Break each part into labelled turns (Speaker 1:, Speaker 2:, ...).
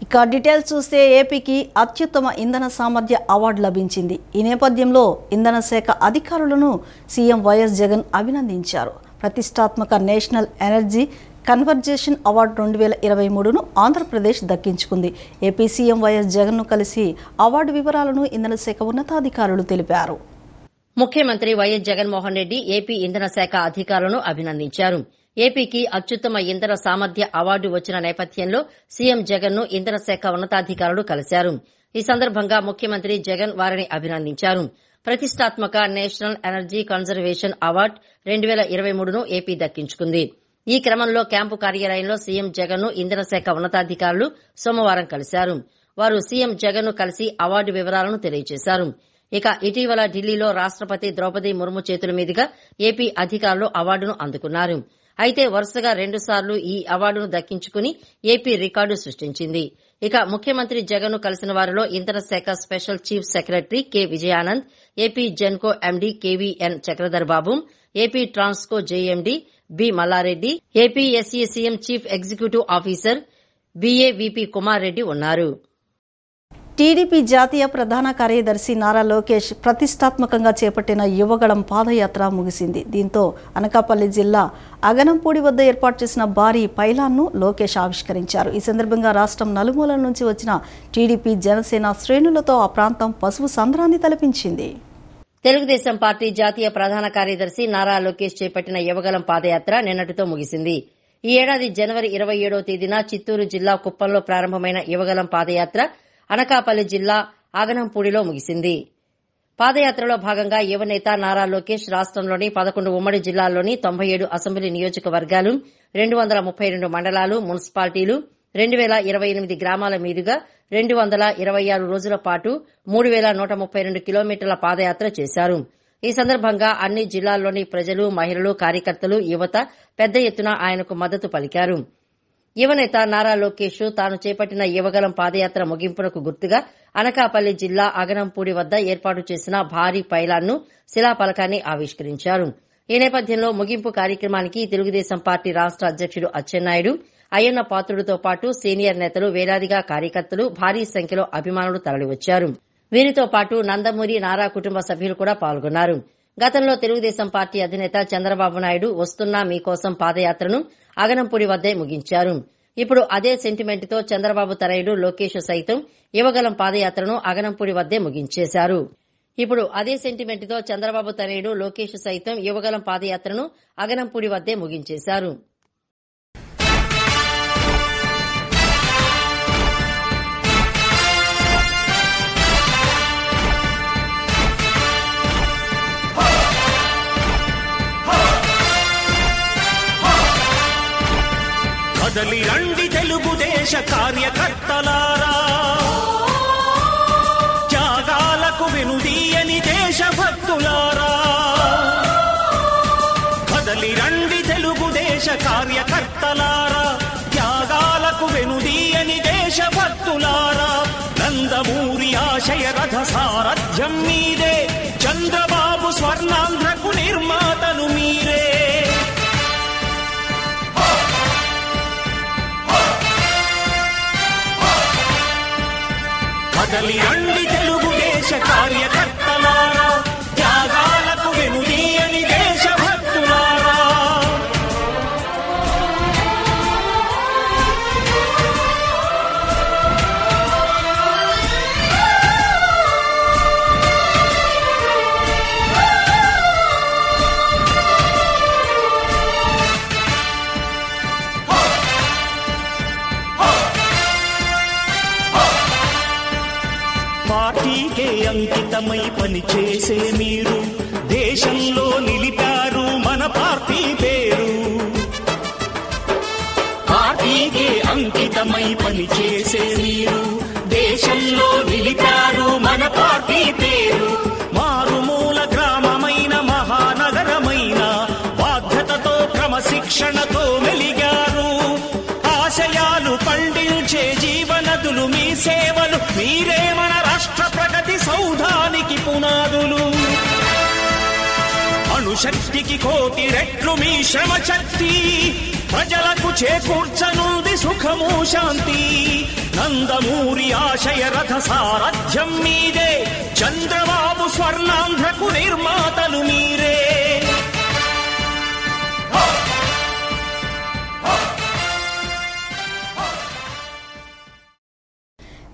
Speaker 1: ఇక డీటెయిల్స్ చూస్తే ఏపీకి అత్యుత్తమ ఇంధన సామర్థ్య అవార్డు లభించింది. ఈ నేపథ్యంలో ఇంధన శాఖ అధికారులను సీఎం వైఎస్ జగన్ అభినందించారు. ప్రతిష్టాత్మక నేషనల్ ఎనర్జీ కన్వర్జేషన్ అవార్డు 2023ను ఆంధ్రప్రదేశ్ దక్కించుకుంది. ఏపీ సీఎం వైఎస్ జగన్ను కలిసి అవార్డు వివరాలను ఇంధన శాఖ ఉన్నతాధికారులు తెలిపారు.
Speaker 2: ముఖ్యమంత్రి వైఎస్ జగన్మోహన్ రెడ్డి ఏపీ ఇంధన శాఖ అధికారులను అభినందించారు. ఏపీకి అత్యుత్తమ ఇంధన సామర్థ్య అవార్డు వచ్చిన నేపథ్యంలో సీఎం జగన్ ను ఇంధన శాఖ ఉన్నతాధికారులు కలిశారు. ఈ సందర్భంగా ముఖ్యమంత్రి జగన్ వారిని అభినందించారు. ప్రతిష్టాత్మక నేషనల్ ఎనర్జీ కన్జర్వేషన్ అవార్డు 2023ను ఏపీ దక్కించుకుంది. ఈ క్రమంలో క్యాంపు కార్యాలయంలో సీఎం జగన్ ను ఇంధన శాఖ ఉన్నతాధికారులు సోమవారం కలిశారు. వారు సీఎం జగన్ ను కలిసి అవార్డు వివరాలను తెలియజేశారు. ఇక ఇటీవల ఢిల్లీలో రాష్టపతి ద్రౌపది ముర్ము చేతుల మీదుగా ఏపీ అధికారులు అవార్డును అందుకున్నారు. అయితే వరుసగా 2 సార్లు ఈ అవార్డును దక్కించుకుని ఏపీ రికార్డు సృష్టించింది. ఇక ముఖ్యమంత్రి జగన్ ను కలిసిన వారిలో ఇంధన శాఖ special chief secretary K Vijayanand, AP Genco MD KVN Chakradhar Babu, AP Transco JMD B Malla Reddy, AP SECM chief executive officer BAVP Kumar Reddy ఉన్నారు.
Speaker 1: టీడీపీ జాతీయ ప్రధాన కార్యదర్శి నారా లోకేష్ ప్రతిష్టాత్మకంగా చేపట్టిన యువగళం పాదయాత్ర ముగిసింది. దీంతో అనకాపల్లి జిల్లా అగనంపూడి వద్ద ఏర్పాటు చేసిన భారీ పైలాన్ను లోకేష్ ఆవిష్కరించారు. ఈ సందర్భంగా రాష్ట్రం నలుమూలల నుంచి వచ్చిన టీడీపీ జనసేన శ్రేణులతో ఆ ప్రాంతం పసుపు సంద్రాన్ని తలపించింది.
Speaker 2: తెలుగుదేశం పార్టీ జాతీయ ప్రధాన కార్యదర్శి నారా లోకేష్ చేపట్టిన యువగళం పాదయాత్ర నిన్నటితో ముగిసింది. ఈ ఏడాది జనవరి 27వ తేదీన చిత్తూరు జిల్లా కుప్పంలో ప్రారంభమైన యువగళం పాదయాత్ర అనకాపల్లి జిల్లా ఆగనంపూడిలో ముగిసింది. పాదయాత్రలో భాగంగా యువనేత నారా లోకేష్ రాష్ట్రంలోని 11 ఉమ్మడి జిల్లాల్లోని 97 అసెంబ్లీ నియోజకవర్గాలు, 232 మండలాలు, మున్సిపాలిటీలు, 2028 గ్రామాల మీదుగా 226 రోజుల పాటు 3132 కిలోమీటర్ల పాదయాత్ర చేశారు. ఈ సందర్భంగా అన్ని జిల్లాల్లోని ప్రజలు, మహిళలు, కార్యకర్తలు, యువత పెద్ద ఎత్తున ఆయనకు మద్దతు పలికారు. యువనేత నారా లోకేష్ తాను చేపట్టిన యువగళం పాదయాత్ర ముగింపునకు గుర్తుగా అనకాపల్లి జిల్లా అగనంపూడి వద్ద ఏర్పాటు చేసిన భారీ పైలాన్ను, శిలాఫలకాన్ని ఆవిష్కరించారు. ఈ నేపథ్యంలో ముగింపు కార్యక్రమానికి తెలుగుదేశం పార్టీ రాష్ట అధ్యకుడు అచ్చెన్నాయుడు, అయ్యన్న పాత్రుడితో పాటు సీనియర్ నేతలు, వేలాదిగా కార్యకర్తలు, భారీ సంఖ్యలో అభిమానులు తరలివచ్చారు. వీరితో పాటు నందమూరి, నారా కుటుంబ సభ్యులు కూడా పాల్గొన్నారు. గతంలో తెలుగుదేశం పార్టీ అధినేత చంద్రబాబు నాయుడు వస్తున్నా మీకోసం పాదయాత్రను అగనంపూడి వద్దే ముగించారు. ఇప్పుడు అదే సెంటిమెంట్తో చంద్రబాబు తనయుడు లోకేష్ సైతం యువగళం పాదయాత్రను అగనంపూడి వద్దే ముగించేశారు.
Speaker 3: కదలి రండి తెలుగుదేశ కార్యకర్తలారా, త్యాగాలకు వెనుదీయని దేశభక్తులారా. కదలి రండి తెలుగుదేశ కార్యకర్తలారా, త్యాగాలకు వెనుదీయని దేశభక్తులారా. నందమూరి ఆశయ రథ సారథ్యం మీదే, చంద్రబాబు స్వర్ణాంధ్రకు నిర్మాతను మీరే. కదలి రండి తెలుగుదేశ కార్యకర్తలారా, త్యాగాలకు వెనుదీయని దేశభక్తులారా. పార్టీకే అంకితమై పనిచేసే మీరు దేశంలో నిలిపారు మన పార్టీ పేరు. పార్టీకే అంకితమై పనిచేసే మీరు దేశంలో నిలిపారు మన పార్టీ పేరు. మారుమూల గ్రామమైన మహానగరమైన బాధ్యతతో క్రమశిక్షణతో మెలిగారు. ఆశయాలు పండించే జీవనదులు మీ సేవలు, మీరే మన రాష్ట్ర ప్రగతి సౌధానికి పునాదులు. అణుశక్తికి 1,000,000 రెట్లు మీ శ్రమ శక్తి, ప్రజలకు చేకూర్చనుంది సుఖము శాంతి. నందమూరి ఆశయ రథ సారథ్యం మీదే, చంద్రబాబు స్వర్ణాంధ్రకు నిర్మాతలు మీరే.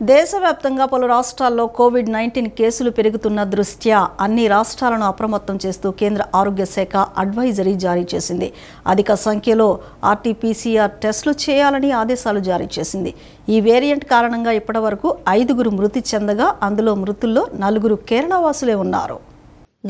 Speaker 1: దేశవ్యాప్తంగా పలు రాష్ట్రాల్లో కోవిడ్-19 కేసులు పెరుగుతున్న దృష్ట్యా అన్ని రాష్ట్రాలను అప్రమత్తం చేస్తూ కేంద్ర ఆరోగ్య శాఖ అడ్వైజరీ జారీ చేసింది. అధిక సంఖ్యలో ఆర్టీపీసీఆర్ టెస్టులు చేయాలని ఆదేశాలు జారీ చేసింది. ఈ వేరియంట్ కారణంగా ఇప్పటివరకు 5 మృతి చెందగా అందులో మృతుల్లో 4 కేరళ వాసులే ఉన్నారు.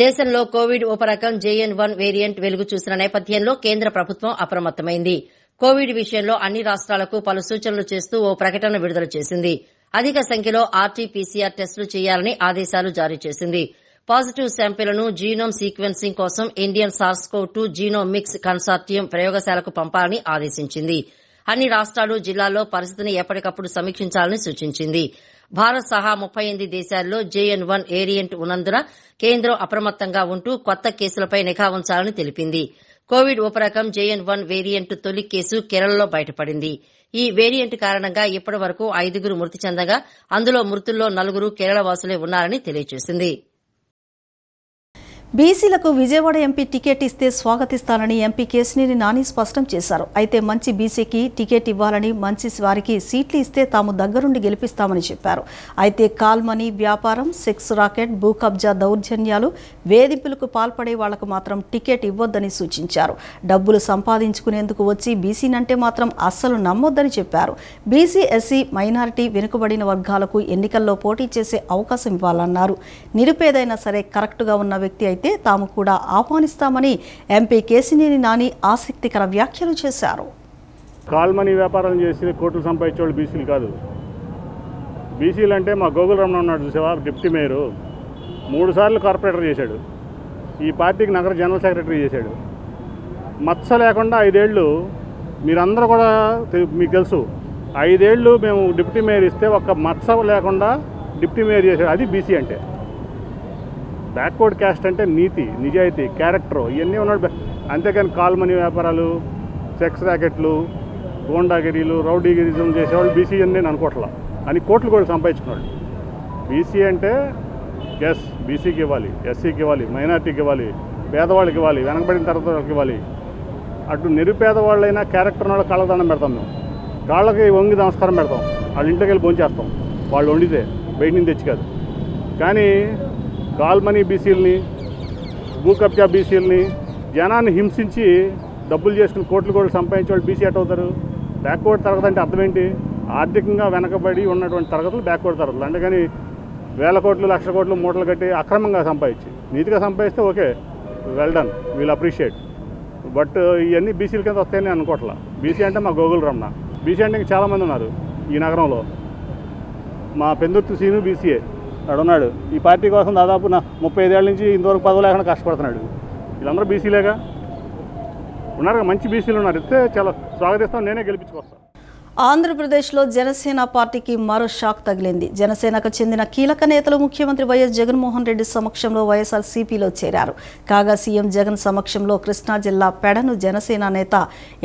Speaker 2: దేశంలో కోవిడ్ ఉపరకం JN.1 వేరియంట్ వెలుగు చూసిన నేపథ్యంలో కేంద్ర ప్రభుత్వం అప్రమత్తమైంది. కోవిడ్ విషయంలో అన్ని రాష్ట్రాలకు పలు సూచనలు చేస్తూ ఓ ప్రకటన విడుదల చేసింది. అధిక సంఖ్యలో ఆర్టీపీసీఆర్ టెస్టులు చేయాలని ఆదేశాలు జారీ చేసింది. పాజిటివ్ శాంపిళ్లను జీనోమ్ సీక్వెన్సింగ్ కోసం ఇండియన్ SARS-CoV-2 జీనోమిక్స్ కన్సార్టియం ప్రయోగశాలకు పంపాలని ఆదేశించింది. అన్ని రాష్ట్రాలు జిల్లాల్లో పరిస్థితిని ఎప్పటికప్పుడు సమీక్షించాలని సూచించింది. భారత్ సహా 38 దేశాల్లో JN.1 వేరియంట్ ఉన్నందున కేంద్రం అప్రమత్తంగా ఉంటూ కొత్త కేసులపై నిఘా ఉంచాలని తెలిపింది. కోవిడ్ ఉపరకం JN.1 వేరియంట్ తొలి కేసు కేరళలో బయటపడింది. ఈ వేరియంట్ కారణంగా ఇప్పటి వరకు 5 మృతి చెందగా అందులో మృతుల్లో 4 కేరళ వాసులే ఉన్నారని తెలియజేసింది.
Speaker 1: బీసీలకు విజయవాడ ఎంపీ టికెట్ ఇస్తే స్వాగతిస్తానని ఎంపీ కేశినేని నాని స్పష్టం చేశారు. అయితే మంచి బీసీకి టికెట్ ఇవ్వాలని, మంచి వారికి సీట్లు ఇస్తే తాము దగ్గరుండి గెలిపిస్తామని చెప్పారు. అయితే కాల్ మనీ వ్యాపారం, సెక్స్ రాకెట్, భూ కబ్జా దౌర్జన్యాలు, వేధింపులకు పాల్పడే వాళ్లకు మాత్రం టికెట్ ఇవ్వొద్దని సూచించారు. డబ్బులు సంపాదించుకునేందుకు వచ్చి బీసీనంటే మాత్రం అస్సలు నమ్మొద్దని చెప్పారు. బీసీ, ఎస్సీ, మైనారిటీ, వెనుకబడిన వర్గాలకు ఎన్నికల్లో పోటీ చేసే అవకాశం ఇవ్వాలన్నారు. నిరుపేదైనా సరే కరెక్టుగా ఉన్న వ్యక్తి అయితే తాము కూడా ఆహ్వానిస్తామని ఎంపీ కేశినేని నాని ఆసక్తికర వ్యాఖ్యలు చేశారు.
Speaker 4: కాల్మనీ వ్యాపారం చేసి కోట్లు సంపాదించే వాళ్ళు బీసీలు కాదు. బీసీలు అంటే మా గోగుల రమణ ఉన్నాడు చూసావా, డిప్యూటీ మేయరు, 3 సార్లు కార్పొరేటర్ చేశాడు. ఈ పార్టీకి నగర జనరల్ సెక్రటరీ చేశాడు. మచ్చ లేకుండా 5 ఏళ్ళు, మీరందరూ కూడా మీకు తెలుసు, 5 ఏళ్ళు మేము డిప్యూటీ మేయర్ ఇస్తే ఒక్క మచ్చ లేకుండా డిప్యూటీ మేయర్ చేశాడు. అది బీసీ అంటే. బ్యాక్వర్డ్ క్యాస్ట్ అంటే నీతి, నిజాయితీ, క్యారెక్టర్, ఇవన్నీ ఉన్నాడు. అంతేకాని కాల్మనీ వ్యాపారాలు, సెక్స్ ర్యాకెట్లు, గోండాగిరీలు, రౌడీగిరిజం చేసేవాళ్ళు బీసీ అని నేను అనుకోవట్లా. అని కోట్లు కూడా సంపాదించుకున్నాడు. బీసీ అంటే ఎస్, బీసీకి ఇవ్వాలి, ఎస్సీకి ఇవ్వాలి, మైనార్టీకి ఇవ్వాలి, పేదవాళ్ళకి ఇవ్వాలి, వెనకబడిన తరగతి వాళ్ళకి ఇవ్వాలి. అటు నిరుపేదవాళ్ళైనా క్యారెక్టర్ వాళ్ళ కాళ్ళకు దండం పెడతాం. మేము కాళ్ళకి వంగి నమస్కారం పెడతాం. వాళ్ళ ఇంట్లోకి వెళ్ళి భోంచేస్తాం, వాళ్ళు వండితే, బయట నుంచి తెచ్చి కాదు. కానీ కాల్మనీ బీసీలని, భూ కబ్జా బీసీలని, జనాన్ని హింసించి డబ్బులు చేసుకుని కోట్లు కూడా సంపాదించే వాళ్ళు బీసీ ఎట్ అవుతారు? బ్యాక్వర్డ్ తరగతి అంటే అర్థం ఏంటి? ఆర్థికంగా వెనకబడి ఉన్నటువంటి తరగతులు బ్యాక్వర్డ్ తరగతులు. అందుకని 1000 కోట్లు, 1,00,000 కోట్లు మూటలు కట్టి అక్రమంగా సంపాదించి, నీతిగా సంపాదిస్తే okay, well done, we'll appreciate. But ఇవన్నీ బీసీల కింద వస్తాయని అనుకోవట్లా. బీసీ అంటే మా గోగుల రమణ. బీసీ అంటే ఇంకా చాలామంది ఉన్నారు ఈ నగరంలో. మా పెందుర్తి సీను బీసీఏ ఉన్నాడు. ఈ పార్టీ కోసం దాదాపు 35 ఏళ్ళ నుంచి ఇంతవరకు పదవి లేకుండా కష్టపడుతున్నాడు. వీళ్ళందరూ బీసీలేగా ఉన్నారు, మంచి బీసీలు ఉన్నారు. ఇస్తే చాలా స్వాగతిస్తాం, నేనే గెలిపించుకొస్తాను.
Speaker 1: ఆంధ్రప్రదేశ్లో జనసేన పార్టీకి మరో షాక్ తగిలింది. జనసేనకు చెందిన కీలక నేతలు ముఖ్యమంత్రి వైఎస్ జగన్మోహన్ రెడ్డి సమక్షంలో వైఎస్ఆర్సీపీలో చేరారు. కాగా సీఎం జగన్ సమక్షంలో కృష్ణా జిల్లా పెడను జనసేన నేత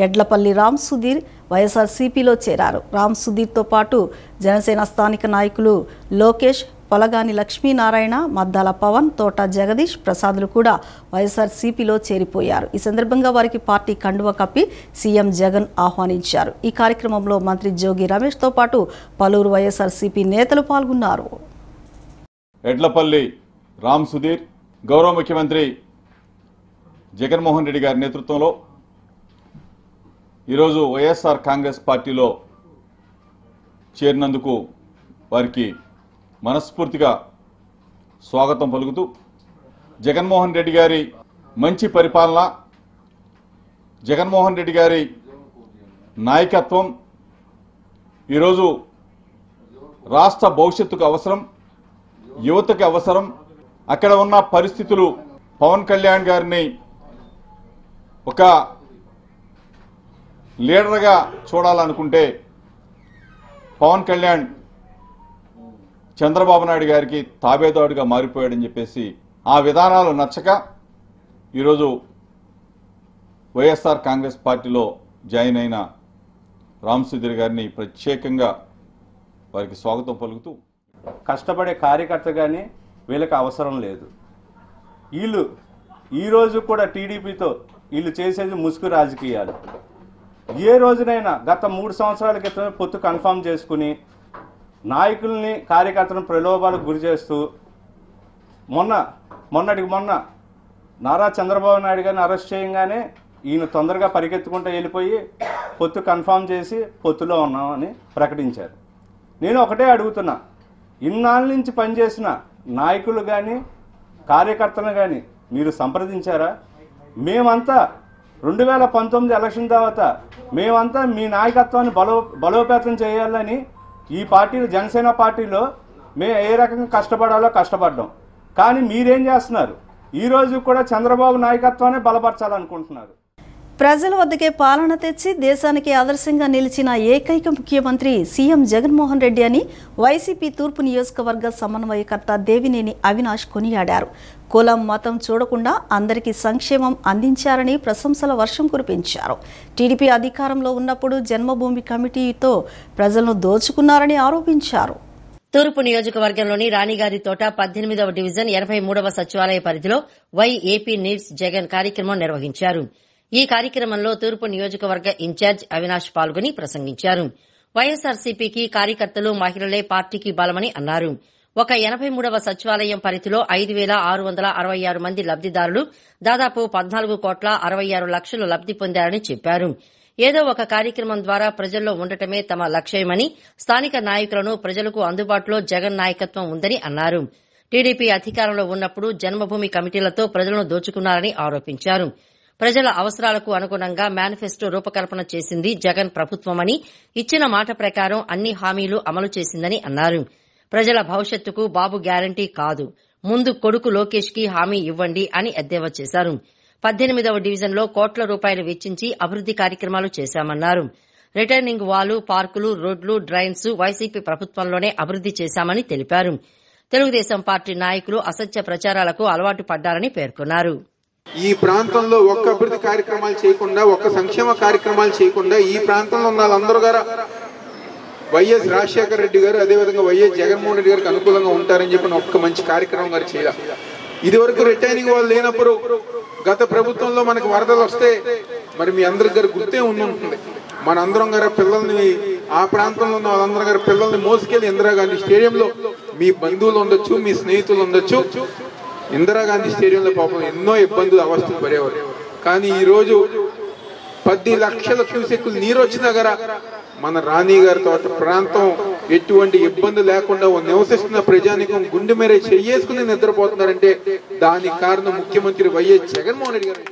Speaker 1: ఎడ్లపల్లి రామ్ సుధీర్ వైఎస్ఆర్సీపీలో చేరారు. రామ్ సుధీర్తో పాటు జనసేన స్థానిక నాయకులు లోకేష్, పొలగాని లక్ష్మీనారాయణ, మద్దాల పవన్, తోట జగదీష్ ప్రసాద్లు కూడా వైఎస్ఆర్సీపీలో చేరిపోయారు. ఈ సందర్భంగా వారికి పార్టీ కండువ కప్పి సీఎం జగన్ ఆహ్వానించారు. ఈ కార్యక్రమంలో మంత్రి జోగి రమేష్తో పాటు పలువురు వైఎస్ఆర్సీపీ నేతలు పాల్గొన్నారు.
Speaker 5: ఎడ్లపల్లి రామ్ సుధీర్ గౌరవ ముఖ్యమంత్రి జగన్మోహన్ రెడ్డి గారి నేతృత్వంలో ఈరోజు వైఎస్ఆర్ కాంగ్రెస్ పార్టీలో చేరినందుకు వారికి మనస్ఫూర్తిగా స్వాగతం పలుకుతూ, జగన్మోహన్ రెడ్డి గారి మంచి పరిపాలన, జగన్మోహన్ రెడ్డి గారి నాయకత్వం ఈరోజు రాష్ట్ర భవిష్యత్తుకు అవసరం, యువతకి అవసరం. అక్కడ ఉన్న పరిస్థితులు పవన్ కళ్యాణ్ గారిని ఒక లీడర్గా చూడాలనుకుంటే పవన్ కళ్యాణ్ చంద్రబాబు నాయుడు గారికి తాబేదాడుగా మారిపోయాడని చెప్పేసి ఆ విధానాలు నచ్చక ఈరోజు వైఎస్ఆర్ కాంగ్రెస్ పార్టీలో జాయిన్ అయిన రామ్ సుధీర్ గారిని ప్రత్యేకంగా వారికి స్వాగతం పలుకుతూ,
Speaker 6: కష్టపడే కార్యకర్త కానీ వీళ్ళకి అవసరం లేదు. వీళ్ళు ఈరోజు కూడా టీడీపీతో వీళ్ళు చేసేది ముసుగు రాజకీయాలు. ఏ రోజునైనా గత 3 సంవత్సరాల క్రితమే పొత్తు కన్ఫర్మ్ చేసుకుని నాయకుల్ని కార్యకర్తలను ప్రలోభాలకు గురి చేస్తూ మొన్నటికి మొన్న నారా చంద్రబాబు నాయుడు గారిని అరెస్ట్ చేయగానే ఈయన తొందరగా పరిగెత్తుకుంటూ వెళ్ళిపోయి పొత్తు కన్ఫర్మ్ చేసి పొత్తులో ఉన్నామని ప్రకటించారు. నేను ఒకటే అడుగుతున్నా, ఇన్నాళ్ళ నుంచి పనిచేసిన నాయకులు కానీ కార్యకర్తలు కానీ మీరు సంప్రదించారా? మేమంతా 2019 ఎలక్షన్ తర్వాత మేమంతా మీ నాయకత్వాన్ని బలోపేతం చేయాలని ఈ పార్టీలో, జనసేన పార్టీలో మేము ఏ రకంగా కష్టపడాలో కష్టపడ్డాం. కానీ మీరేం చేస్తున్నారు? ఈ రోజు కూడా చంద్రబాబు నాయకత్వాన్ని బలపరచాలనుకుంటున్నారు.
Speaker 1: ప్రజల వద్దకే పాలన తెచ్చి దేశానికి ఆదర్శంగా నిలిచిన ఏకైక ముఖ్యమంత్రి సీఎం జగన్మోహన్ రెడ్డి అని వైసీపీ తూర్పు నియోజకవర్గ సమన్వయకర్త దేవినేని అవినాష్ కొనియాడారు. కులం మతం చూడకుండా అందరికీ సంక్షేమం అందించారని ప్రశంసల వర్షం కురిపించారు. టీడీపీ అధికారంలో ఉన్నప్పుడు జన్మభూమి కమిటీతో ప్రజలను దోచుకున్నారని ఆరోపించారు.
Speaker 2: తూర్పు నియోజకవర్గంలోని రాణిగారి తోట 18వ డివిజన్ 83వ సచివాలయ పరిధిలో వై ఏపీ నీడ్స్ జగన్ కార్యక్రమం నిర్వహించారు. ఈ కార్యక్రమంలో తూర్పు నియోజకవర్గ ఇన్ఛార్జ్ అవినాష్ పాల్గొని ప్రసంగించారు. వైఎస్సార్సీపీకి కార్యకర్తలు, మహిళలే పార్టీకి బలమని అన్నారు. ఒక 83వ సచివాలయం పరిధిలో 5,666 మంది లబ్దిదారులు దాదాపు 14,66,00,000 లబ్ది పొందారని చెప్పారు. ఏదో ఒక కార్యక్రమం ద్వారా ప్రజల్లో ఉండటమే తమ లక్ష్యమని, స్థానిక నాయకులను ప్రజలకు అందుబాటులో జగన్ నాయకత్వం ఉందని అన్నారు. టీడీపీ అధికారంలో ఉన్నప్పుడు జన్మభూమి కమిటీలతో ప్రజలను దోచుకున్నారని ఆరోపించారు. ప్రజల అవసరాలకు అనుగుణంగా మేనిఫెస్టో రూపకల్పన చేసింది జగన్ ప్రభుత్వమని, ఇచ్చిన మాట ప్రకారం అన్ని హామీలు అమలు చేసిందని అన్నారు. ప్రజల భవిష్యత్తుకు బాబు గ్యారంటీ కాదు, ముందు కొడుకు లోకేష్ కి హామీ ఇవ్వండి అని ఎద్దేవా చేశారు. 18వ డివిజన్లో కోట్ల రూపాయలు వెచ్చించి అభివృద్ది కార్యక్రమాలు చేశామన్నారు. రిటర్నింగ్ వాలు, పార్కులు, రోడ్లు, డ్రైన్స్ వైసీపీ ప్రభుత్వంలోనే అభివృద్ది చేశామని తెలిపారు. తెలుగుదేశం పార్టీ నాయకులు అసత్య ప్రచారాలకు అలవాటు పడ్డారని పేర్కొన్నారు.
Speaker 7: ఈ ప్రాంతంలో ఒక్క అభివృద్ధి కార్యక్రమాలు చేయకుండా, ఒక్క సంక్షేమ కార్యక్రమాలు చేయకుండా ఈ ప్రాంతంలో ఉన్న వాళ్ళందరూ గారు వైఎస్ రాజశేఖర రెడ్డి గారు, అదేవిధంగా వైఎస్ జగన్మోహన్ రెడ్డి గారికి అనుకూలంగా ఉంటారని చెప్పిన ఒక్క మంచి కార్యక్రమం గారు చేయాలి. ఇది వరకు రిటైనింగ్ వాళ్ళు లేనప్పుడు గత ప్రభుత్వంలో మనకు వరదలు వస్తే మరి మీ అందరికి గారు గుర్తే ఉంటుంది. మనందరం గారు పిల్లల్ని, ఆ ప్రాంతంలో ఉన్న వాళ్ళందరూ గారు పిల్లల్ని మోసుకెళ్లి ఇందిరాగాంధీ స్టేడియంలో, మీ బంధువులు ఉండొచ్చు, మీ స్నేహితులు ఉండొచ్చు, ఇందిరాగాంధీ స్టేడియంలో పాపం ఎన్నో ఇబ్బందులు, అవస్థలు పడేవారు. కానీ ఈ రోజు 10 లక్షల క్యూసెక్కులు నీరు వచ్చినా గారా మన రాణి గారి తోట ప్రాంతం ఎటువంటి ఇబ్బంది లేకుండా నివసిస్తున్న ప్రజానికం గుండె మేరే చెయ్యేసుకుని నిద్రపోతున్నారంటే దానికి కారణం ముఖ్యమంత్రి వైఎస్ జగన్మోహన్ రెడ్డి గారు.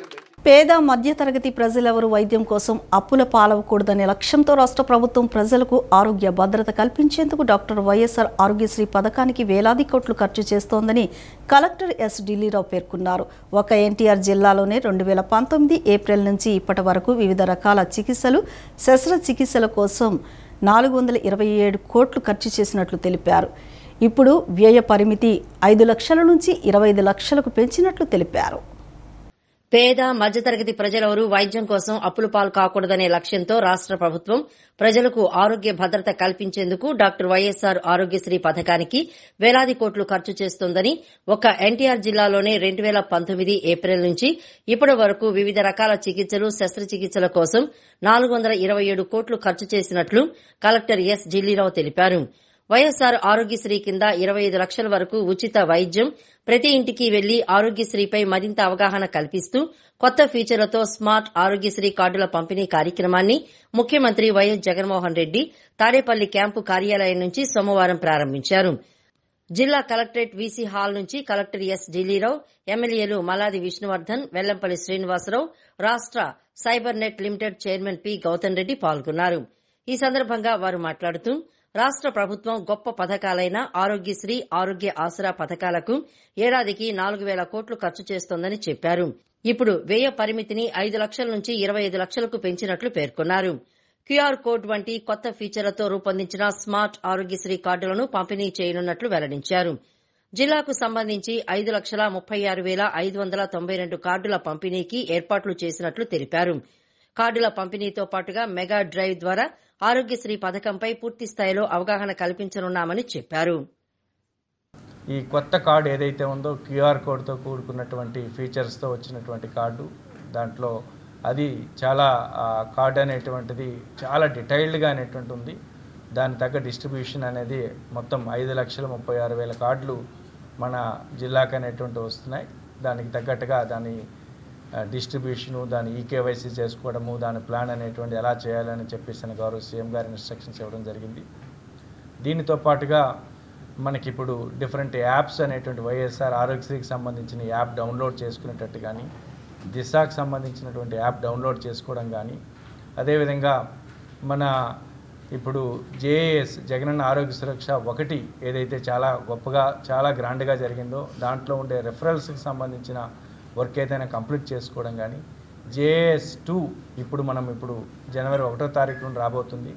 Speaker 1: పేద మధ్యతరగతి ప్రజలెవరూ వైద్యం కోసం అప్పుల పాలవకూడదనే లక్ష్యంతో రాష్ట్ర ప్రభుత్వం ప్రజలకు ఆరోగ్య భద్రత కల్పించేందుకు డాక్టర్ వైఎస్ఆర్ ఆరోగ్యశ్రీ పథకానికి వేలాది కోట్లు ఖర్చు చేస్తోందని కలెక్టర్ ఎస్ ఢిల్లీరావు పేర్కొన్నారు. ఒక ఎన్టీఆర్ జిల్లాలోనే 2019 ఏప్రిల్ నుంచి ఇప్పటి వరకు వివిధ రకాల చికిత్సలు, శస్త్రచికిత్సల కోసం 427 కోట్లు ఖర్చు చేసినట్లు తెలిపారు. ఇప్పుడు వ్యయ పరిమితి 5 లక్షల నుంచి 25 లక్షలకు పెంచినట్లు తెలిపారు.
Speaker 2: పేద మధ్యతరగతి ప్రజలెవరూ వైద్యం కోసం అప్పుల పాలు కాకూడదనే లక్ష్యంతో రాష్ట్ర ప్రభుత్వం ప్రజలకు ఆరోగ్య భద్రత కల్పించేందుకు డాక్టర్ వైఎస్ఆర్ ఆరోగ్యశ్రీ పథకానికి వేలాది కోట్లు ఖర్చు చేస్తోందని, ఒక ఎన్టీఆర్ జిల్లాలోనే 2019 ఏప్రిల్ నుంచి ఇప్పటి వరకు వివిధ రకాల చికిత్సలు, శస్త్రచికిత్సల కోసం 427 కోట్లు ఖర్చు చేసినట్లు కలెక్టర్ ఎస్ ఢిల్లీరావు తెలిపారు. వైఎస్ఆర్ ఆరోగ్యశ్రీ కింద 25 లక్షల వరకు ఉచిత వైద్యం, ప్రతి ఇంటికి వెళ్లి ఆరోగ్యశ్రీపై మరింత అవగాహన కల్పిస్తూ కొత్త ఫీచర్లతో స్మార్ట్ ఆరోగ్యశ్రీ కార్డుల పంపిణీ కార్యక్రమాన్ని ముఖ్యమంత్రి వైఎస్ జగన్మోహన్ రెడ్డి తాడేపల్లి క్యాంపు కార్యాలయం నుంచి సోమవారం ప్రారంభించారు. జిల్లా కలెక్టరేట్ వీసీ హాల్ నుంచి కలెక్టర్ ఎస్ ఢిల్లీరావు, ఎమ్మెల్యేలు మల్లాది విష్ణువర్ధన్, వెల్లంపల్లి శ్రీనివాసరావు, రాష్ట్ర cyber net limited chairman P Gautam Reddy పాల్గొన్నారు. ఈ సందర్భంగా వారు మాట్లాడుతూ రాష్ట్ర ప్రభుత్వం గొప్ప పథకాలైన ఆరోగ్యశ్రీ, ఆరోగ్య ఆసరా పథకాలకు ఏడాదికి 4,000 కోట్లు ఖర్చు చేస్తోందని చెప్పారు. ఇప్పుడు వ్యయ పరిమితిని 5 లక్షల నుంచి 25 లక్షలకు పెంచినట్లు పేర్కొన్నారు. క్యూఆర్ కోడ్ వంటి కొత్త ఫీచర్లతో రూపొందించిన స్మార్ట్ ఆరోగ్యశ్రీ కార్డులను పంపిణీ చేయనున్నట్లు వెల్లడించారు. జిల్లాకు సంబంధించి 5,36,592 కార్డుల పంపిణీకి ఏర్పాట్లు చేసినట్లు తెలిపారు. కార్డుల పంపిణీతో పాటుగా మెగా డ్రైవ్ ద్వారా ఆరోగ్యశ్రీ పథకంపై పూర్తి స్థాయిలో అవగాహన కల్పించనున్నామని చెప్పారు.
Speaker 8: ఈ కొత్త కార్డు ఏదైతే ఉందో క్యూఆర్ కోడ్తో కూడుకున్నటువంటి ఫీచర్స్తో వచ్చినటువంటి కార్డు, దాంట్లో అది చాలా కార్డు అనేటువంటిది చాలా డీటెయిల్డ్గా అనేటువంటి ఉంది. దాని తగ్గ డిస్ట్రిబ్యూషన్ అనేది మొత్తం 5,36,000 కార్డులు మన జిల్లాకు అనేటువంటి వస్తున్నాయి. దానికి తగ్గట్టుగా దాని డిస్ట్రిబ్యూషను, దాని ఈకేవైసీ చేసుకోవడము, దాని ప్లాన్ అనేటువంటి ఎలా చేయాలని చెప్పేసి గౌరవ సీఎం గారి ఇన్స్ట్రక్షన్స్ ఇవ్వడం జరిగింది. దీనితో పాటుగా మనకి ఇప్పుడు డిఫరెంట్ యాప్స్ అనేటువంటి వైఎస్ఆర్ ఆరోగ్యశ్రీకి సంబంధించిన యాప్ డౌన్లోడ్ చేసుకునేటట్టు కానీ, దిశాకు సంబంధించినటువంటి యాప్ డౌన్లోడ్ చేసుకోవడం కానీ, అదేవిధంగా మన ఇప్పుడు జేఏఎస్ జగనన్న ఆరోగ్య సురక్ష 1 ఏదైతే చాలా గొప్పగా చాలా గ్రాండ్గా జరిగిందో దాంట్లో ఉండే రెఫరల్స్కి సంబంధించిన వర్క్ ఏదైనా కంప్లీట్ చేసుకోవడం కానీ, జేఏఎస్ 2 ఇప్పుడు జనవరి 1వ తారీఖు నుండి రాబోతుంది.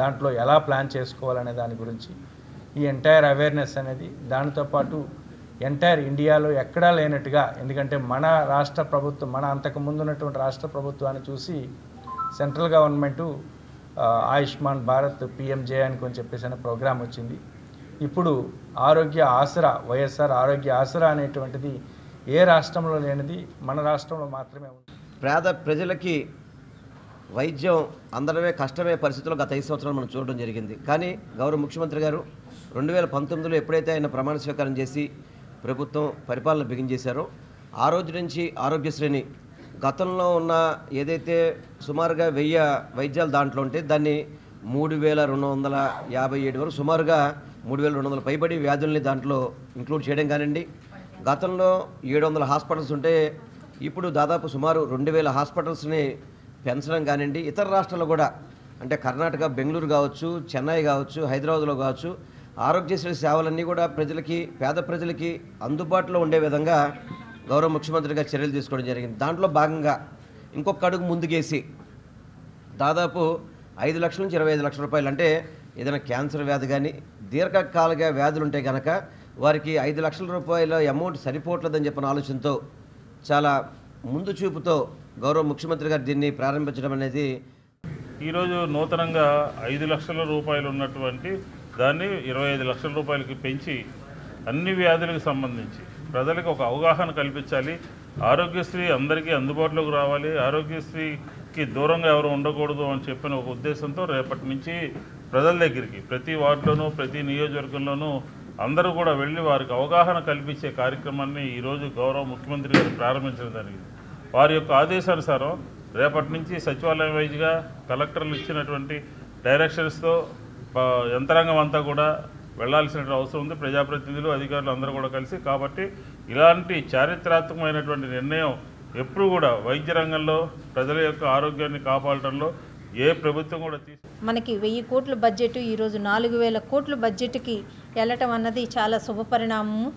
Speaker 8: దాంట్లో ఎలా ప్లాన్ చేసుకోవాలనే దాని గురించి ఈ ఎంటైర్ అవేర్నెస్ అనేది, దానితో పాటు ఎంటైర్ ఇండియాలో ఎక్కడా లేనట్టుగా, ఎందుకంటే మన రాష్ట్ర ప్రభుత్వం మన అంతకుముందు ఉన్నటువంటి రాష్ట్ర ప్రభుత్వాన్ని చూసి central government Ayushman Bharat PMJ అని కొంచెం చెప్పేసి ప్రోగ్రాం వచ్చింది. ఇప్పుడు ఆరోగ్య ఆసరా, వైఎస్ఆర్ ఆరోగ్య ఆసరా అనేటువంటిది ఏ రాష్ట్రంలో లేనిది మన రాష్ట్రంలో మాత్రమే ఉంది.
Speaker 9: పేద ప్రజలకి వైద్యం అందడమే కష్టమే పరిస్థితుల్లో గత 5 సంవత్సరాలు మనం చూడడం జరిగింది. కానీ గౌరవ ముఖ్యమంత్రి గారు 2019లో ఎప్పుడైతే ఆయన ప్రమాణ స్వీకారం చేసి ప్రభుత్వం పరిపాలన బిగించేశారో ఆ రోజు నుంచి ఆరోగ్యశ్రేణి గతంలో ఉన్న ఏదైతే సుమారుగా 1000 వైద్యాలు దాంట్లో ఉంటే దాన్ని 3,257 వరకు సుమారుగా 3,200 పైబడి వ్యాధుల్ని దాంట్లో ఇంక్లూడ్ చేయడం కానివ్వండి. గతంలో 700 హాస్పిటల్స్ ఉంటే ఇప్పుడు దాదాపు సుమారు 2,000 హాస్పిటల్స్ని పెంచడం కానివ్వండి. ఇతర రాష్ట్రాల్లో కూడా అంటే కర్ణాటక, బెంగళూరు కావచ్చు, చెన్నై కావచ్చు, హైదరాబాద్లో కావచ్చు ఆరోగ్యశ్రీ సేవలన్నీ కూడా ప్రజలకి, పేద ప్రజలకి అందుబాటులో ఉండే విధంగా గౌరవ ముఖ్యమంత్రి గారు చర్యలు తీసుకోవడం జరిగింది. దాంట్లో భాగంగా ఇంకొక అడుగు ముందుకేసి దాదాపు 5 లక్షల నుంచి 25 లక్షల రూపాయలు, అంటే ఏదైనా క్యాన్సర్ వ్యాధి కానీ దీర్ఘకాలిక వ్యాధులు ఉంటే కనుక వారికి 5 లక్షల రూపాయల అమౌంట్ సరిపోవట్లేదని చెప్పిన ఆలోచనతో చాలా ముందు చూపుతో గౌరవ ముఖ్యమంత్రి గారు దీన్ని ప్రారంభించడం అనేది.
Speaker 10: ఈరోజు నూతనంగా 5 లక్షల రూపాయలు ఉన్నటువంటి దాన్ని 25 లక్షల రూపాయలకి పెంచి అన్ని వ్యాధులకు సంబంధించి ప్రజలకు ఒక అవగాహన కల్పించాలి. ఆరోగ్యశ్రీ అందరికీ అందుబాటులోకి రావాలి, ఆరోగ్యశ్రీకి దూరంగా ఎవరు ఉండకూడదు అని చెప్పిన ఒక ఉద్దేశంతో రేపటి నుంచి ప్రజల దగ్గరికి ప్రతి వార్డులోనూ ప్రతి నియోజకవర్గంలోనూ అందరూ కూడా వెళ్ళి వారికి అవగాహన కల్పించే కార్యక్రమాన్ని ఈరోజు గౌరవ ముఖ్యమంత్రి గారు ప్రారంభించడం జరిగింది. వారి యొక్క ఆదేశానుసారం రేపటి నుంచి సచివాలయం వైజ్గా కలెక్టర్లు ఇచ్చినటువంటి డైరెక్షన్స్తో యంత్రాంగం అంతా కూడా వెళ్లాల్సిన అవసరం ఉంది. ప్రజాప్రతినిధులు, అధికారులు అందరూ కూడా కలిసి. కాబట్టి ఇలాంటి చారిత్రాత్మకమైనటువంటి నిర్ణయం ఎప్పుడు కూడా వైద్య రంగంలో ప్రజల యొక్క ఆరోగ్యాన్ని కాపాడటంలో ఏ ప్రభుత్వం కూడా
Speaker 11: మనకి 1000 కోట్ల బడ్జెట్ ఈరోజు 4,000 కోట్ల బడ్జెట్కి వెళ్ళటం అన్నది చాలా శుభపరిణామము.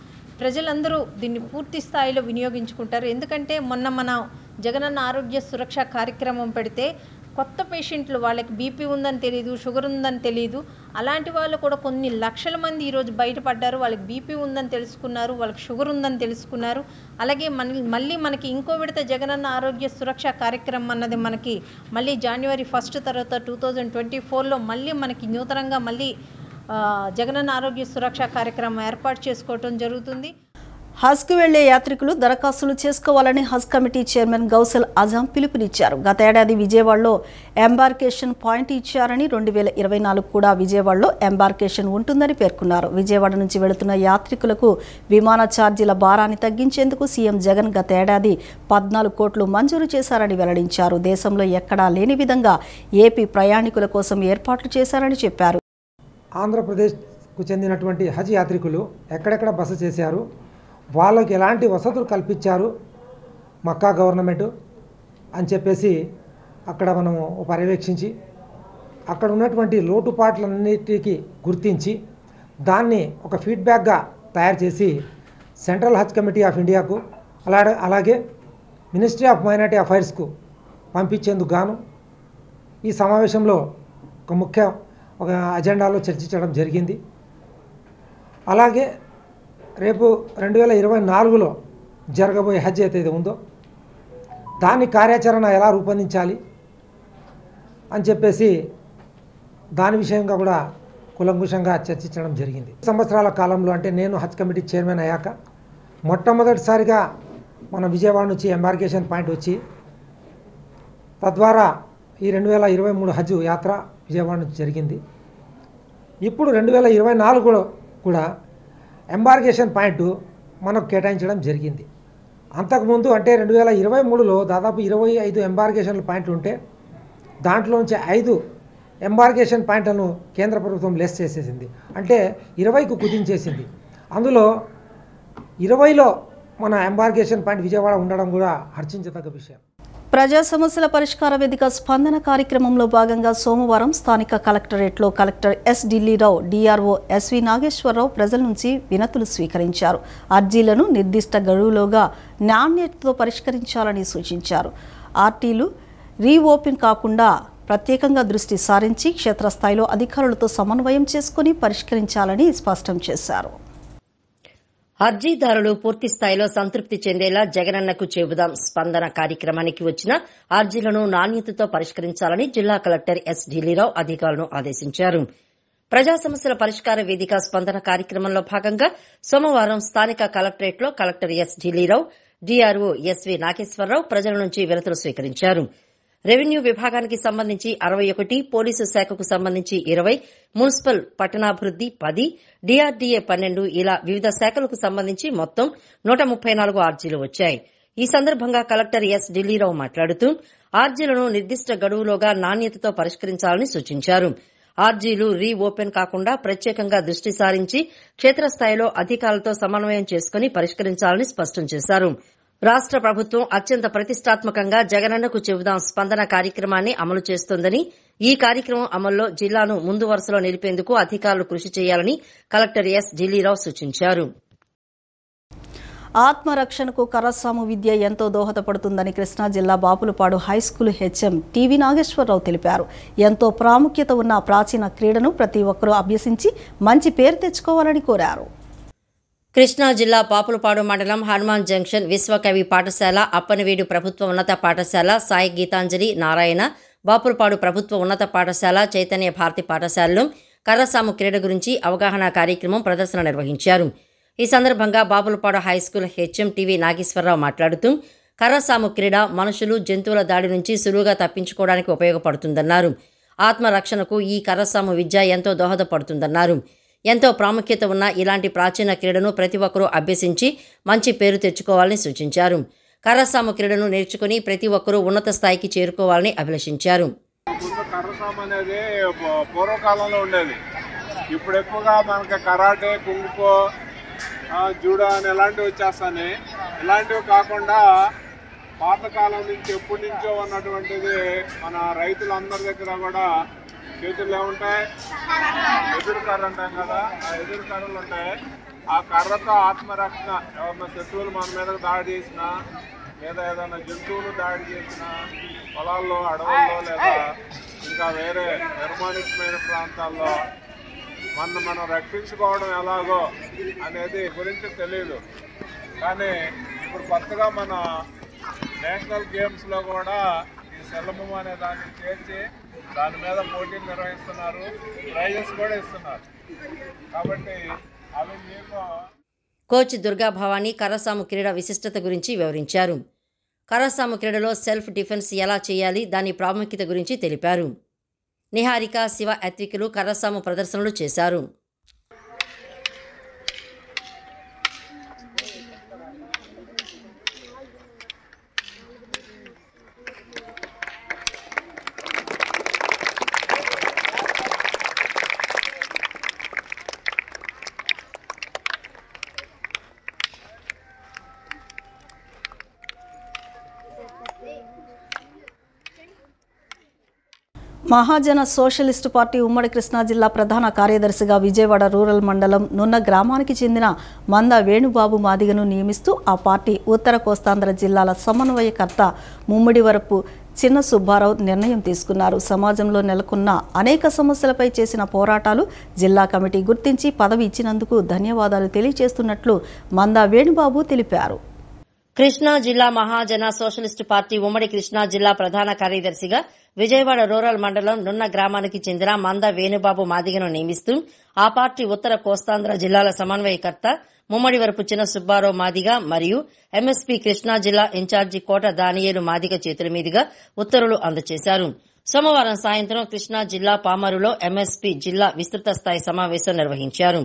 Speaker 11: ప్రజలందరూ దీన్ని పూర్తి స్థాయిలో వినియోగించుకుంటారు. ఎందుకంటే మొన్న మన జగనన్న ఆరోగ్య సురక్ష కార్యక్రమం పెడితే కొత్త పేషెంట్లు, వాళ్ళకి బీపీ ఉందని తెలియదు, షుగర్ ఉందని తెలియదు, అలాంటి వాళ్ళు కూడా కొన్ని లక్షల మంది ఈరోజు బయటపడ్డారు. వాళ్ళకి బీపీ ఉందని తెలుసుకున్నారు, వాళ్ళకి షుగర్ ఉందని తెలుసుకున్నారు. అలాగే మళ్ళీ మనకి ఇంకో విడత జగనన్న ఆరోగ్య సురక్ష కార్యక్రమం అన్నది మనకి మళ్ళీ జనవరి 1 తర్వాత 2024లో మళ్ళీ మనకి నూతనంగా మళ్ళీ జగనన్న ఆరోగ్య సురక్ష కార్యక్రమం ఏర్పాటు చేసుకోవటం జరుగుతుంది.
Speaker 1: హజ్కు వెళ్లే యాత్రికులు దరఖాస్తులు చేసుకోవాలని హజ్ కమిటీ చైర్మన్ గౌసల్ అజాం పిలుపునిచ్చారు. గత ఏడాది విజయవాడలో ఎంబార్కేషన్ పాయింట్ ఇచ్చారని 2024 కూడా విజయవాడలో ఎంబార్కేషన్ ఉంటుందని పేర్కొన్నారు. విజయవాడ నుంచి వెళుతున్న యాత్రికులకు విమాన ఛార్జీల భారాన్ని తగ్గించేందుకు సీఎం జగన్ గత ఏడాది 14 కోట్లు మంజూరు చేశారని వెల్లడించారు. దేశంలో ఎక్కడా లేని విధంగా ఏపీ ప్రయాణికుల కోసం ఏర్పాట్లు చేశారని చెప్పారు.
Speaker 12: ఆంధ్రప్రదేశ్కు చెందినటువంటి హజ్ యాత్రికులు ఎక్కడెక్కడ బస చేశారు, వాళ్ళకి ఎలాంటి వసతులు కల్పించారు మక్కా గవర్నమెంట్ అని చెప్పేసి అక్కడ మనము పర్యవేక్షించి అక్కడ ఉన్నటువంటి లోటుపాట్లన్నిటికీ గుర్తించి దాన్ని ఒక ఫీడ్బ్యాక్గా తయారు చేసి సెంట్రల్ హజ్ కమిటీ ఆఫ్ ఇండియాకు అలాగే మినిస్ట్రీ ఆఫ్ మైనారిటీ అఫైర్స్కు పంపించేందుకు గాను ఈ సమావేశంలో ఒక అజెండాలో చర్చించడం జరిగింది. అలాగే రేపు 2024లో జరగబోయే హజ్ ఏదైతే ఉందో దాని కార్యాచరణ ఎలా రూపొందించాలి, అని చెప్పేసి దాని విషయంగా కూడా కులంకుశంగా చర్చించడం జరిగింది. సంవత్సరాల కాలంలో అంటే నేను హజ్ కమిటీ చైర్మన్ అయ్యాక మొట్టమొదటిసారిగా మన విజయవాడ నుంచి ఎంబార్కేషన్ పాయింట్ వచ్చి తద్వారా ఈ 2023 హజ్ యాత్ర విజయవాడ నుంచి జరిగింది. ఇప్పుడు 2024 కూడా ఎంబార్కేషన్ పాయింట్ మనకు కేటాయించడం జరిగింది. అంతకుముందు అంటే 2023లో దాదాపు 25 ఎంబార్కేషన్ పాయింట్లు ఉంటే దాంట్లో నుంచి 5 ఎంబార్కేషన్ పాయింట్లను కేంద్ర ప్రభుత్వం లెస్ చేసేసింది. అంటే 20కు కుదించేసింది. అందులో 20లో మన ఎంబార్కేషన్ పాయింట్ విజయవాడ ఉండడం కూడా హర్షించదగ్గ విషయం.
Speaker 1: ప్రజా సమస్యల పరిష్కార వేదిక స్పందన కార్యక్రమంలో భాగంగా సోమవారం స్థానిక కలెక్టరేట్లో collector S Dillirao, DRO SV Nageswararao ప్రజల నుంచి వినతులు స్వీకరించారు. అర్జీలను నిర్దిష్ట గడువులోగా నాణ్యతతో పరిష్కరించాలని సూచించారు. ఆర్టీలు రీఓపెన్ కాకుండా ప్రత్యేకంగా దృష్టి సారించి క్షేత్రస్థాయిలో అధికారులతో సమన్వయం చేసుకుని పరిష్కరించాలని స్పష్టం చేశారు.
Speaker 2: అర్జీదారులు పూర్తి స్థాయిలో సంతృప్తి చెందేలా జగనన్నకు చెబుదాం స్పందన కార్యక్రమానికి వచ్చిన అర్జీలను నాణ్యతతో పరిష్కరించాలని జిల్లా కలెక్టర్ ఎస్ ఢిల్లీరావు అధికారులను ఆదేశించారు. ప్రజా సమస్యల పరిష్కార వేదిక స్పందన కార్యక్రమంలో భాగంగా సోమవారం స్థానిక కలెక్టరేట్లో collector S Dillirao, DRO SV Nageswararao ప్రజల నుంచి వినతులు స్వీకరించారు. రెవెన్యూ విభాగానికి సంబంధించి 61, పోలీసు శాఖకు సంబంధించి 20, మున్సిపల్ పట్టణాభివృద్ది 10, డిఆర్డీఏ 12 ఇలా వివిధ శాఖలకు సంబంధించి మొత్తం 134 అర్జీలు వచ్చాయి. ఈ సందర్భంగా కలెక్టర్ ఎస్ ఢిల్లీరావు మాట్లాడుతూ అర్జీలను నిర్దిష్ట గడువులోగా నాణ్యతతో పరిష్కరించాలని సూచించారు. అర్జీలు రీఓపెన్ కాకుండా ప్రత్యేకంగా దృష్టి సారించి క్షేత్రస్థాయిలో అధికారులతో సమన్వయం చేసుకుని పరిష్కరించాలని స్పష్టం చేశారు. రాష్ట ప్రభుత్వం అత్యంత ప్రతిష్టాత్మకంగా జగనన్నకు చెబుదాం స్పందన కార్యక్రమాన్ని అమలు చేస్తోందని, ఈ కార్యక్రమం అమల్లో జిల్లాను ముందు వరుసలో నిలిపేందుకు అధికారులు కృషి చేయాలని కలెక్టర్ ఎస్ ఢిల్లీరావు సూచించారు.
Speaker 1: ఆత్మరక్షణకు కరస్సాము విద్య ఎంతో దోహదపడుతుందని కృష్ణా జిల్లా Bapulapadu high school HM TV Nageswararao తెలిపారు. ఎంతో ప్రాముఖ్యత ఉన్న ప్రాచీన క్రీడను ప్రతి ఒక్కరూ అభ్యసించి మంచి పేరు తెచ్చుకోవాలని కోరారు.
Speaker 2: కృష్ణా జిల్లా పాపులపాడు మండలం హనుమాన్ జంక్షన్ విశ్వకవి పాఠశాల, అప్పనవీడు ప్రభుత్వ ఉన్నత పాఠశాల, సాయి గీతాంజలి, నారాయణ, బాపులపాడు ప్రభుత్వ ఉన్నత పాఠశాల, చైతన్య భారతి పాఠశాలలో కర్రసాము క్రీడ గురించి అవగాహన కార్యక్రమం ప్రదర్శన నిర్వహించారు. ఈ సందర్భంగా Bapulapadu high school HM TV Nageswararao మాట్లాడుతూ కర్రసాము క్రీడ మనుషులు, జంతువుల దాడి నుంచి సులువుగా తప్పించుకోవడానికి ఉపయోగపడుతుందన్నారు. ఆత్మరక్షణకు ఈ కర్రసాము విద్య ఎంతో దోహదపడుతుందన్నారు. ఎంతో ప్రాముఖ్యత ఉన్న ఇలాంటి ప్రాచీన క్రీడను ప్రతి ఒక్కరూ అభ్యసించి మంచి పేరు తెచ్చుకోవాలని సూచించారు. కర్రసాము క్రీడను నేర్చుకుని ప్రతి ఒక్కరూ ఉన్నత స్థాయికి చేరుకోవాలని అభిలషించారు.
Speaker 13: కర్రసాము అనేది పూర్వకాలంలో ఉండేది. ఇప్పుడు ఎక్కువగా మనకి కరాటే, కుంగ్ఫో, జూడో అని ఇలాంటివి వచ్చేస్తాయి. ఇలాంటివి కాకుండా పాతకాలం నుంచి ఎప్పటి నుంచో ఉన్నటువంటిది మన రైతులందరి దగ్గర కూడా చేతుల్లో ఉంటాయి. ఎదురు కర్ర అంటాం కదా, ఆ ఎదురు కర్రలు ఉంటాయి. ఆ కర్రతో ఆత్మరక్షణ, ఎవరైనా శత్రువులు మన మీద దాడి చేసినా లేదా ఏదైనా జంతువులు దాడి చేసినా పొలాల్లో, అడవుల్లో లేదా ఇంకా వేరే నిర్మాణితమైన ప్రాంతాల్లో మనం రక్షించుకోవడం ఎలాగో అనేది గురించి తెలియదు. కానీ ఇప్పుడు కొత్తగా మన నేషనల్ గేమ్స్లో కూడా ఈ శలభం అనే దాన్ని చేర్చి దాని మీద పోటీలు నిర్వహిస్తున్నారు, ప్రైజెస్ కూడా ఇస్తున్నారు. కాబట్టి అవి మీకు
Speaker 2: కోచ్ దుర్గా భవానీ కర్రసాము క్రీడ విశిష్టత గురించి వివరించారు. కర్రసాము క్రీడలో సెల్ఫ్ డిఫెన్స్ ఎలా చేయాలి, దాని ప్రాముఖ్యత గురించి తెలిపారు. నిహారిక, శివ అత్వికులు కర్రసాము ప్రదర్శనలు చేశారు.
Speaker 1: మహాజన సోషలిస్టు పార్టీ ఉమ్మడి కృష్ణా జిల్లా ప్రధాన కార్యదర్శిగా విజయవాడ రూరల్ మండలం నున్న గ్రామానికి చెందిన మంద వేణుబాబు మాదిగను నియమిస్తూ ఆ పార్టీ ఉత్తర కోస్తాంధ్ర జిల్లాల సమన్వయకర్త ముమ్మిడివరపు చిన్న సుబ్బారావు నిర్ణయం తీసుకున్నారు. సమాజంలో నెలకొన్న అనేక సమస్యలపై చేసిన పోరాటాలు జిల్లా కమిటీ గుర్తించి పదవి ఇచ్చినందుకు ధన్యవాదాలు తెలియజేస్తున్నట్లు మంద వేణుబాబు తెలిపారు.
Speaker 2: కృష్ణా జిల్లా మహాజన సోషలిస్టు పార్టీ ఉమ్మడి కృష్ణా జిల్లా ప్రధాన కార్యదర్శిగా విజయవాడ రూరల్ మండలం నున్న గ్రామానికి చెందిన మంద వేణుబాబు మాదిగను నియమిస్తూ ఆ పార్టీ ఉత్తర కోస్తాంధ్ర జిల్లాల సమన్వయకర్త ముమ్మడివరపు చిన్న సుబ్బారావు మాదిగ మరియు ఎంఎస్పీ కృష్ణా జిల్లా ఇన్ఛార్జి కోట దానియేలు మాదిగ చేతుల మీదుగా ఉత్తర్వులు అందజేశారు. సోమవారం సాయంత్రం కృష్ణా జిల్లా పామరులో ఎంఎస్పీ జిల్లా విస్తృత స్థాయి సమావేశం నిర్వహించారు.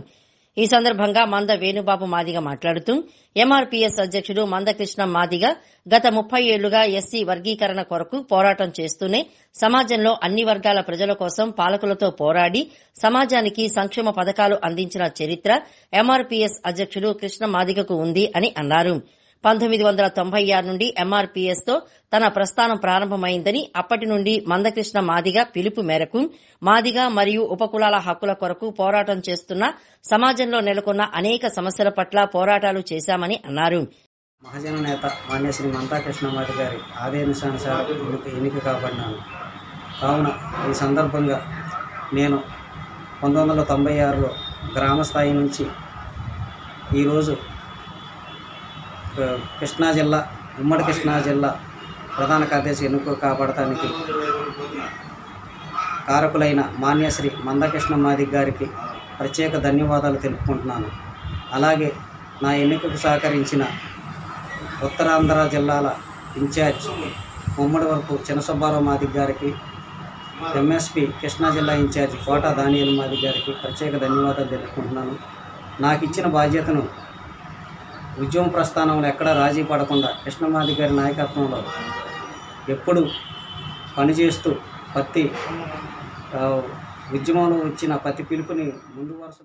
Speaker 2: ఈ సందర్భంగా మంద వేణుబాబు మాదిగ మాట్లాడుతూ ఎంఆర్పీఎస్ అధ్యక్షుడు మందకృష్ణ మాదిగ గత 30 ఏళ్లుగా ఎస్సీ వర్గీకరణ కొరకు పోరాటం చేస్తూనే సమాజంలో అన్ని వర్గాల ప్రజల కోసం పాలకులతో పోరాడి సమాజానికి సంక్షేమ పథకాలు అందించిన చరిత్ర ఎంఆర్పీఎస్ అధ్యక్షుడు కృష్ణ మాదిగకు ఉంది అని అన్నారు. 1996 నుండి ఎంఆర్పీఎస్ తో తన ప్రస్థానం ప్రారంభమైందని, అప్పటి నుండి మందకృష్ణ మాదిగ పిలుపు మేరకు మాదిగ మరియు ఉపకులాల హక్కుల కొరకు పోరాటం చేస్తున్న సమాజంలో నెలకొన్న అనేక సమస్యల పట్ల పోరాటాలు చేశామని అన్నారు.
Speaker 14: మహాజన నేత మాన్య శ్రీ మందాకృష్ణ మాదిగ గారి ఆదేశానుసారం ఎన్నిక కాబడినాను. కావున ఈ సందర్భంగా నేను 1996లో గ్రామ స్థాయి నుంచి ఈరోజు కృష్ణా జిల్లా ఉమ్మడి కృష్ణా జిల్లా ప్రధాన కార్యదర్శి ఎన్నిక కాబడటానికి కారకులైన మాన్యశ్రీ మందకృష్ణ మాదిగ గారికి ప్రత్యేక ధన్యవాదాలు తెలుపుకుంటున్నాను. అలాగే నా ఎన్నికకు సహకరించిన ఉత్తరాంధ్ర జిల్లాల ఇన్ఛార్జ్ ముమ్మడివరపు చిన్న సుబ్బారావు మాదిగ గారికి, ఎంఎస్పీ కృష్ణా జిల్లా ఇన్ఛార్జ్ కోట దానియేలు మాదిగ గారికి ప్రత్యేక ధన్యవాదాలు తెలుపుకుంటున్నాను. నాకు ఇచ్చిన బాధ్యతను ఉద్యమ ప్రస్థానంలో ఎక్కడా రాజీ పడకుండా కృష్ణ మాదిగ గారి నాయకత్వంలో ఎప్పుడు పనిచేస్తూ ప్రతి ఉద్యమంలో వచ్చిన ప్రతి పిలుపుని ముందు వరుస